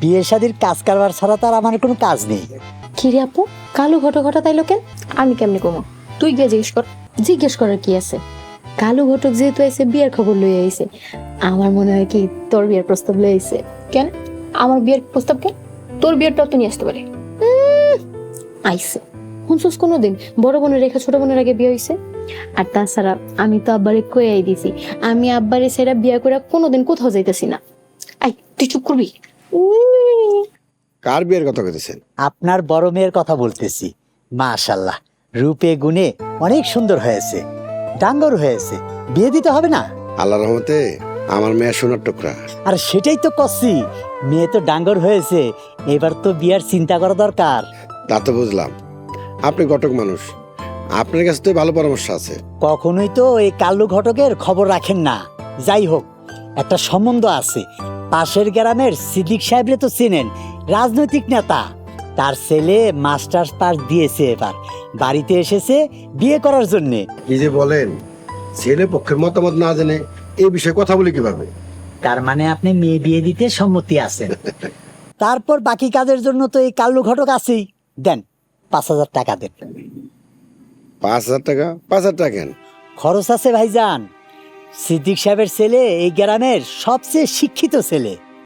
বিয়ে শাদির কাজ কারবার ছাড়া তো আর আমার কোনো কাজ নেই। কি রে আপু, কালো ঘটক হঠাৎ আইলো কেন? আমি কেমনি কমো? তুই গিয়ে জিজ্ঞেস কর। জিজ্ঞেস করার কি আছে? কালো ঘটক যেহেতু আইছে বিয়ের খবর লইয়া আইছে, আমার মনে হয় কি তোর বিয়ের প্রস্তাব লইয়া আইছে। কেন আমার বিয়ের প্রস্তাব কেন? তোর বিয়েরটাও তো নিয়ে আসতে পারে। আইছে শুনছস কোনোদিন বড় বোনের রেখা ছোট বোনের আগে বিয়ে হইছে? আর তাছাড়া আমি তো আব্বারে কইয়াই দিছি, আমি আব্বারে সেরা বিয়া করে কোনোদিন কোথাও যাইতেছি না। আই তুই চুপ করবি। কার বিয়ের কথা কইতেছেন? আপনার বড় মেয়ের কথা বলতেছি। মাশাআল্লাহ, রূপে গুণে অনেক সুন্দর হয়েছে, ডাঙ্গর হয়েছে, বিয়ে দিতে হবে না? আল্লাহর রহমতে আমার মেয়ে সোনার টুকরা। আর সেটাই তো করছি, মেয়ে তো ডাঙ্গর হয়েছে, এবার তো বিয়ার চিন্তা করা দরকার। তা তো বুঝলাম, আপনি ঘটক মানুষ, আপনার কাছে তো ভালো পরামর্শ আছে। কখনোই তো এই কাল্লু ঘটকের খবর রাখেন না। যাই হোক, একটা সম্বন্ধ আছে, পাশের গ্রামের সিদ্দিক সাহেবরে তো চেনেন, রাজনৈতিক নেতা। তার ছেলে মাস্টার্স পাস দিয়েছে, এবার বাড়িতে এসেছে বিয়ে করার জন্যে। কি যে বলেন, ছেলে পক্ষের মতামত না জেনে এই বিষয়ে কথা বলি কিভাবে? তার মানে আপনি মেয়ে বিয়ে দিতে সম্মতি আছেন। তারপর বাকি কাজের জন্য তো এই কাল্লু ঘটক আছেই। দেন 5,000 টাকা দেন। 5,000 টাকা? 5,000 টাকা কেন? খরচ আছে ভাইজান, সিদ্দিক সাহেবের ছেলে এই গ্রামের সবচেয়ে শিক্ষিত ছেলে।